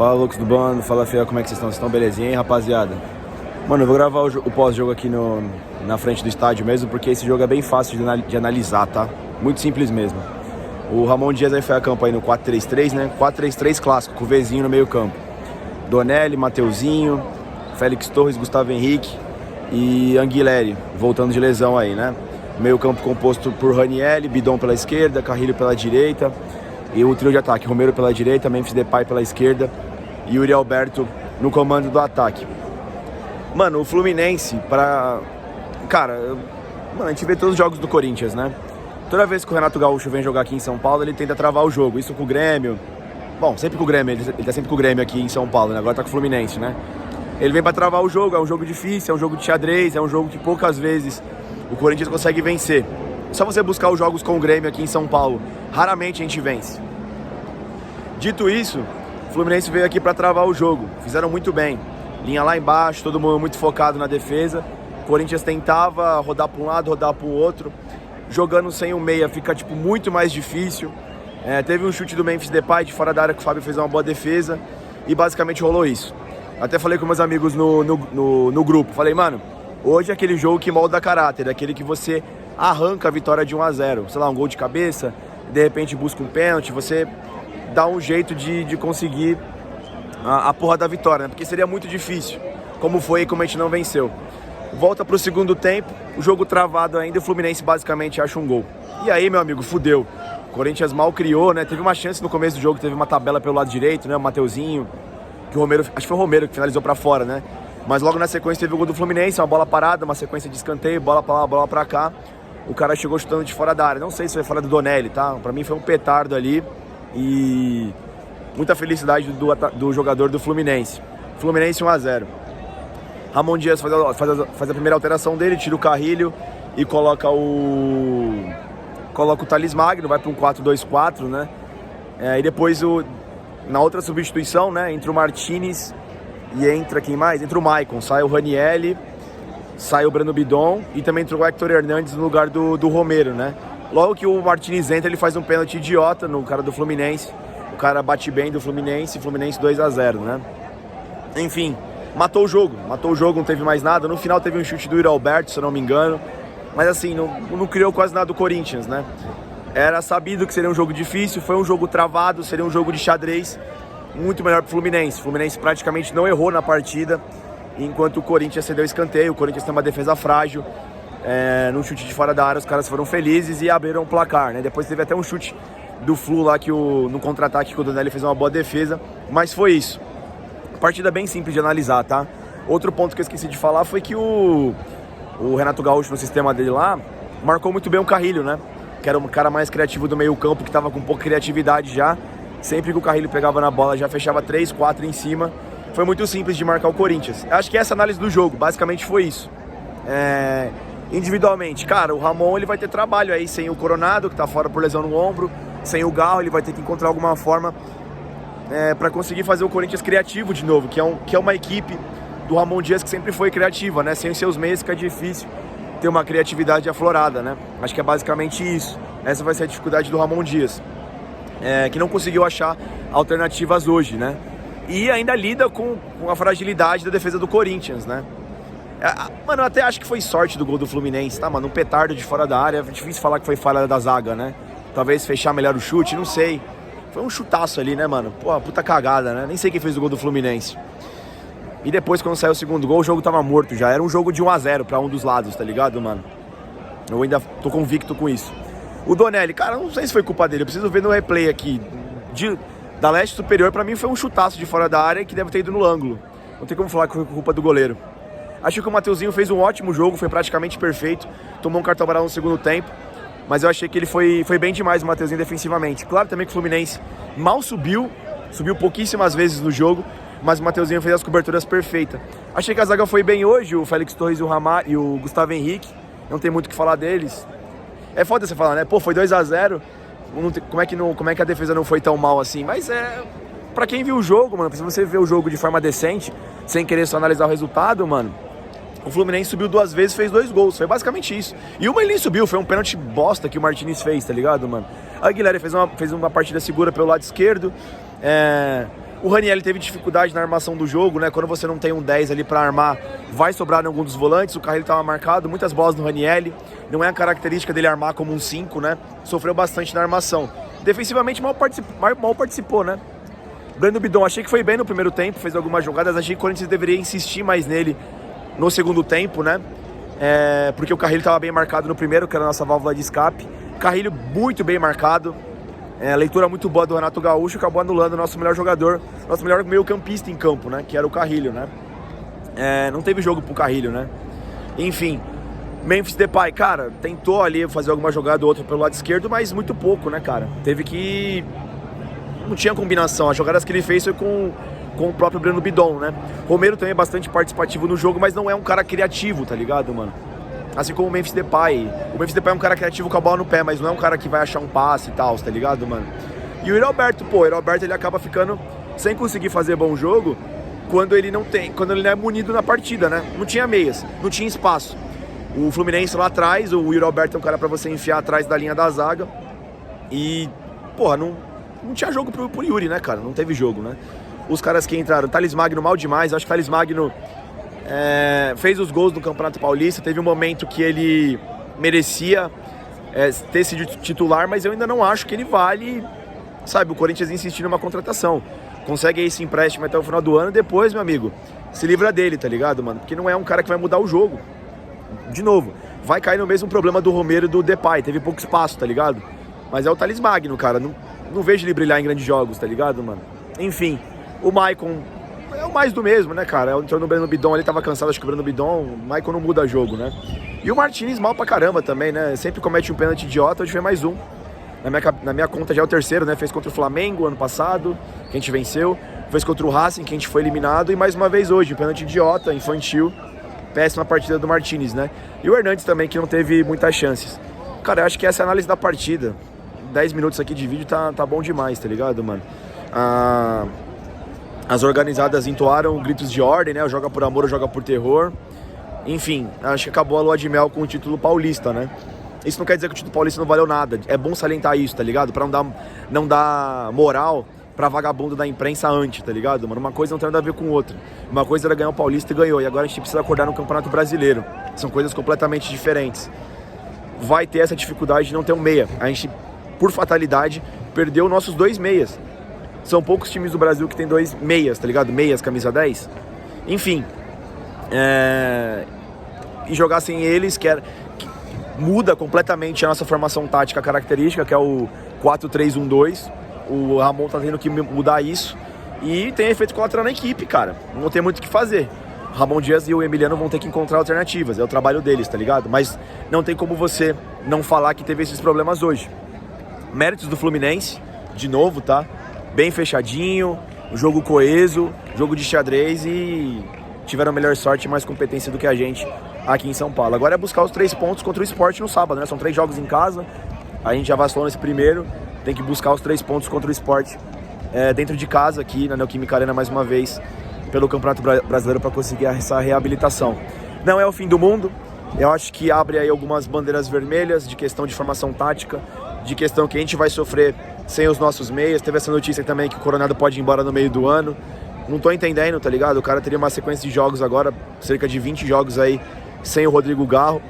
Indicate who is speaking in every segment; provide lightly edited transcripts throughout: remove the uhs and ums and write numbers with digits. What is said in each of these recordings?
Speaker 1: Fala, loucos do bando, fala, fiel, como é que vocês estão? Vocês estão belezinha, hein, rapaziada? Mano, eu vou gravar o pós-jogo aqui na frente do estádio mesmo, porque esse jogo é bem fácil de analisar, tá? Muito simples mesmo. O Ramon Dias aí foi a campo aí no 4-3-3, né? 4-3-3 clássico, com o Vzinho no meio campo. Donelli, Mateuzinho, Félix Torres, Gustavo Henrique e Anguilleri, voltando de lesão aí, né? Meio campo composto por Ranieri, Bidon pela esquerda, Carrilho pela direita. E o trio de ataque, Romero pela direita, Memphis Depay pela esquerda e Yuri Alberto no comando do ataque. Mano, o Fluminense, Cara, a gente vê todos os jogos do Corinthians, né? Toda vez que o Renato Gaúcho vem jogar aqui em São Paulo, ele tenta travar o jogo. Isso com o Grêmio. Bom, sempre com o Grêmio, ele tá sempre com o Grêmio aqui em São Paulo, né? Agora tá com o Fluminense, né? Ele vem pra travar o jogo, é um jogo difícil, é um jogo de xadrez, é um jogo que poucas vezes o Corinthians consegue vencer. Só você buscar os jogos com o Grêmio aqui em São Paulo, raramente a gente vence. Dito isso, o Fluminense veio aqui para travar o jogo. Fizeram muito bem. Linha lá embaixo, todo mundo muito focado na defesa. O Corinthians tentava rodar para um lado, rodar para o outro. Jogando sem o meia fica muito mais difícil. Teve um chute do Memphis Depay de fora da área que o Fábio fez uma boa defesa. E basicamente rolou isso. Até falei com meus amigos no grupo. Falei, mano, hoje é aquele jogo que molda caráter. É aquele que você arranca a vitória de 1-0. Sei lá, um gol de cabeça, de repente busca um pênalti, você dá um jeito de conseguir a porra da vitória, né? Porque seria muito difícil, como foi e como a gente não venceu. Volta pro segundo tempo, o jogo travado ainda, o Fluminense basicamente acha um gol. E aí, meu amigo, fudeu. O Corinthians mal criou, né? Teve uma chance no começo do jogo, teve uma tabela pelo lado direito, né? O Mateuzinho, que o Romero, acho que foi o Romero que finalizou pra fora, né? Mas logo na sequência teve o gol do Fluminense, uma bola parada, uma sequência de escanteio, bola pra lá, bola pra cá. O cara chegou chutando de fora da área. Não sei se foi fora do Donelli, tá? Pra mim foi um petardo ali. E muita felicidade do jogador do Fluminense. Fluminense 1-0. Ramon Dias faz a primeira alteração dele, tira o Carrilho e coloca o Thales Magno, vai para um 4-2-4, né? E depois, na outra substituição, né? Entra o Martinez e entra quem mais? Entra o Maicon, sai o Ranieri, sai o Breno Bidon e também entra o Hector Hernandes no lugar do Romero, né? Logo que o Martinez entra, ele faz um pênalti idiota no cara do Fluminense. O cara bate bem do Fluminense 2-0, né? Enfim, matou o jogo, não teve mais nada. No final teve um chute do Yuri Alberto, se eu não me engano. Mas assim, não criou quase nada do Corinthians, né? Era sabido que seria um jogo difícil, foi um jogo travado, seria um jogo de xadrez muito melhor pro Fluminense. O Fluminense praticamente não errou na partida, enquanto o Corinthians cedeu escanteio. O Corinthians tem uma defesa frágil. Num chute de fora da área, os caras foram felizes e abriram o placar, né? Depois teve até um chute do Flu lá, no contra-ataque, que o Donelli fez uma boa defesa, mas foi isso. Partida bem simples de analisar, tá? Outro ponto que eu esqueci de falar foi que o Renato Gaúcho, no sistema dele lá, marcou muito bem o Carrilho, né? Que era o cara mais criativo do meio campo, que tava com pouca criatividade já. Sempre que o Carrilho pegava na bola, já fechava 3, 4 em cima. Foi muito simples de marcar o Corinthians. Acho que essa análise do jogo, basicamente foi isso. Individualmente, cara, o Ramon ele vai ter trabalho aí sem o Coronado, que tá fora por lesão no ombro, sem o Garro, ele vai ter que encontrar alguma forma para conseguir fazer o Corinthians criativo de novo, que é uma equipe do Ramon Dias que sempre foi criativa, né? Sem os seus meios fica difícil ter uma criatividade aflorada, né? Acho que é basicamente isso. Essa vai ser a dificuldade do Ramon Dias, que não conseguiu achar alternativas hoje, né? E ainda lida com a fragilidade da defesa do Corinthians, né? Mano, eu até acho que foi sorte do gol do Fluminense, tá, mano? Um petardo de fora da área, é difícil falar que foi falha da zaga, né? Talvez fechar melhor o chute, não sei. Foi um chutaço ali, né, mano? Pô, puta cagada, né? Nem sei quem fez o gol do Fluminense. E depois, quando saiu o segundo gol, o jogo tava morto já. Era um jogo de 1-0 pra um dos lados, tá ligado, mano? Eu ainda tô convicto com isso. O Donelli, cara, não sei se foi culpa dele. Eu preciso ver no replay aqui. Da leste superior, pra mim, foi um chutaço de fora da área que deve ter ido no ângulo. Não tem como falar que foi culpa do goleiro. Acho que o Mateuzinho fez um ótimo jogo, foi praticamente perfeito. Tomou um cartão amarelo no segundo tempo. Mas eu achei que ele foi bem demais, o Mateuzinho, defensivamente. Claro também que o Fluminense mal subiu pouquíssimas vezes no jogo, mas o Mateuzinho fez as coberturas perfeitas. Achei que a zaga foi bem hoje, o Félix Torres e o Gustavo Henrique. Não tem muito o que falar deles. É foda você falar, né? Pô, foi 2-0. Como é que a defesa não foi tão mal assim? Mas pra quem viu o jogo, mano, se você ver o jogo de forma decente, sem querer só analisar o resultado, mano, o Fluminense subiu 2 vezes, fez 2 gols, foi basicamente isso. E uma ele nem subiu, foi um pênalti bosta que o Martinez fez, tá ligado, mano? A Anguilleri fez uma partida segura pelo lado esquerdo, O Ranieri teve dificuldade na armação do jogo, né? Quando você não tem um 10 ali para armar, vai sobrar em algum dos volantes. O Carrilho estava marcado, muitas bolas no Ranieri. Não é a característica dele armar como um 5, né? Sofreu bastante na armação. Defensivamente mal participou, né? Breno Bidon, achei que foi bem no primeiro tempo, fez algumas jogadas. Achei que o Corinthians deveria insistir mais nele no segundo tempo, né? Porque o Carrilho estava bem marcado no primeiro, que era a nossa válvula de escape. Carrilho muito bem marcado. Leitura muito boa do Renato Gaúcho, acabou anulando o nosso melhor jogador, nosso melhor meio campista em campo, né? Que era o Carrilho, né? Não teve jogo pro Carrilho, né? Enfim, Memphis Depay, cara, tentou ali fazer alguma jogada ou outra pelo lado esquerdo, mas muito pouco, né, cara? Teve que... Não tinha combinação, as jogadas que ele fez foi com o próprio Breno Bidon, né? Romero também é bastante participativo no jogo, mas não é um cara criativo, tá ligado, mano? Assim como o Memphis Depay. O Memphis Depay é um cara criativo com a bola no pé, mas não é um cara que vai achar um passe e tal, tá ligado, mano? E o Yuri Alberto, o Yuri Alberto ele acaba ficando sem conseguir fazer bom jogo quando ele não é munido na partida, né? Não tinha meias, não tinha espaço. O Fluminense lá atrás, o Yuri Alberto é um cara pra você enfiar atrás da linha da zaga. E, porra, não tinha jogo pro Yuri, né, cara? Não teve jogo, né? Os caras que entraram, Thales Magno mal demais, acho que Thales Magno fez os gols do Campeonato Paulista, teve um momento que ele merecia ter sido titular, mas eu ainda não acho que ele vale, sabe, o Corinthians insistir numa contratação. Consegue esse empréstimo até o final do ano, depois, meu amigo, se livra dele, tá ligado, mano? Porque não é um cara que vai mudar o jogo. De novo, vai cair no mesmo problema do Romero e do Depay, teve pouco espaço, tá ligado? Mas é o Thales Magno, cara, não vejo ele brilhar em grandes jogos, tá ligado, mano? Enfim, o Maicon é o mais do mesmo, né, cara? Entrou no Breno Bidon, ele tava cansado, acho que o Breno Bidon, o Maicon não muda jogo, né? E o Martins mal pra caramba também, né? Sempre comete um pênalti idiota, hoje foi mais um. Na minha conta já é o terceiro, né? Fez contra o Flamengo ano passado, que a gente venceu. Fez contra o Racing, que a gente foi eliminado. E mais uma vez hoje, um pênalti idiota, infantil. Péssima partida do Martins, né? E o Hernandes também, que não teve muitas chances. Cara, eu acho que essa é a análise da partida. 10 minutos aqui de vídeo tá bom demais, tá ligado, mano? As organizadas entoaram gritos de ordem, né? O joga por amor, o joga por terror. Enfim, acho que acabou a lua de mel com o título paulista, né? Isso não quer dizer que o título paulista não valeu nada. É bom salientar isso, tá ligado? Pra não dar moral pra vagabundo da imprensa antes, tá ligado, mano? Uma coisa não tem nada a ver com outra. Uma coisa era ganhar o Paulista e ganhou. E agora a gente precisa acordar no Campeonato Brasileiro. São coisas completamente diferentes. Vai ter essa dificuldade de não ter um meia. A gente, por fatalidade, perdeu nossos 2 meias. São poucos times do Brasil que tem 2 meias, tá ligado? Meias, camisa 10. Enfim. E jogar sem eles, que muda completamente a nossa formação tática característica, que é o 4-3-1-2. O Ramon tá tendo que mudar isso. E tem efeito colateral na equipe, cara. Não tem muito o que fazer. O Ramon Dias e o Emiliano vão ter que encontrar alternativas. É o trabalho deles, tá ligado? Mas não tem como você não falar que teve esses problemas hoje. Méritos do Fluminense, de novo, tá? Bem fechadinho, jogo coeso, jogo de xadrez e tiveram melhor sorte e mais competência do que a gente aqui em São Paulo. Agora é buscar os 3 pontos contra o Sport no sábado, né? São 3 jogos em casa, a gente já vacilou nesse primeiro, tem que buscar os 3 pontos contra o Sport dentro de casa aqui na Neoquímica Arena mais uma vez pelo Campeonato Brasileiro para conseguir essa reabilitação. Não é o fim do mundo, eu acho que abre aí algumas bandeiras vermelhas de questão de formação tática, de questão que a gente vai sofrer sem os nossos meias. Teve essa notícia também que o Coronado pode ir embora no meio do ano. Não tô entendendo, tá ligado? O cara teria uma sequência de jogos agora, cerca de 20 jogos aí, sem o Rodrigo Garro.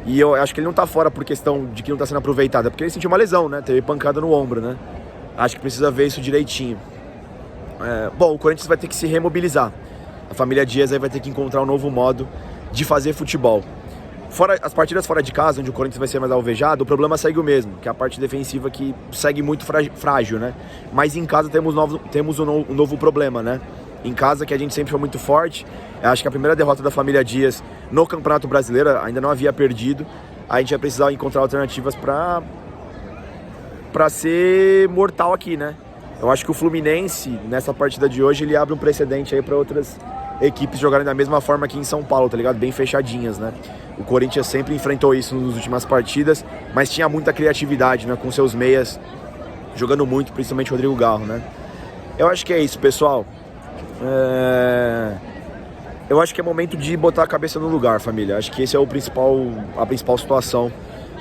Speaker 1: E eu acho que ele não tá fora por questão de que não tá sendo aproveitado, é porque ele sentiu uma lesão, né? Teve pancada no ombro, né? Acho que precisa ver isso direitinho. Bom, o Corinthians vai ter que se remobilizar. A família Dias aí vai ter que encontrar um novo modo de fazer futebol. As partidas fora de casa, onde o Corinthians vai ser mais alvejado, o problema segue o mesmo, que é a parte defensiva que segue muito frágil, né? Mas em casa temos um novo problema, né? Em casa, que a gente sempre foi muito forte. Eu acho que a primeira derrota da família Dias no Campeonato Brasileiro ainda não havia perdido. A gente vai precisar encontrar alternativas pra ser mortal aqui, né? Eu acho que o Fluminense, nessa partida de hoje, ele abre um precedente aí para outras equipes jogarem da mesma forma aqui em São Paulo, tá ligado? Bem fechadinhas, né? O Corinthians sempre enfrentou isso nas últimas partidas, mas tinha muita criatividade, né? Com seus meias jogando muito, principalmente o Rodrigo Garro, né? Eu acho que é isso, pessoal. Eu acho que é momento de botar a cabeça no lugar, família. Acho que esse é a principal situação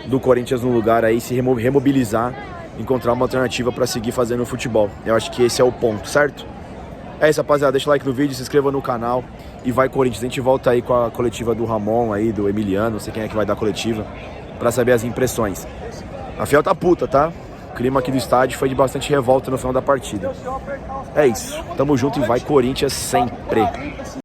Speaker 1: do Corinthians no lugar aí, se remobilizar, encontrar uma alternativa para seguir fazendo futebol. Eu acho que esse é o ponto, certo? É isso, rapaziada. Deixa o like no vídeo, se inscreva no canal e vai Corinthians. A gente volta aí com a coletiva do Ramon aí, do Emiliano, não sei quem é que vai dar a coletiva, pra saber as impressões. A Fiel tá puta, tá? O clima aqui do estádio foi de bastante revolta no final da partida. É isso. Tamo junto e vai Corinthians sempre.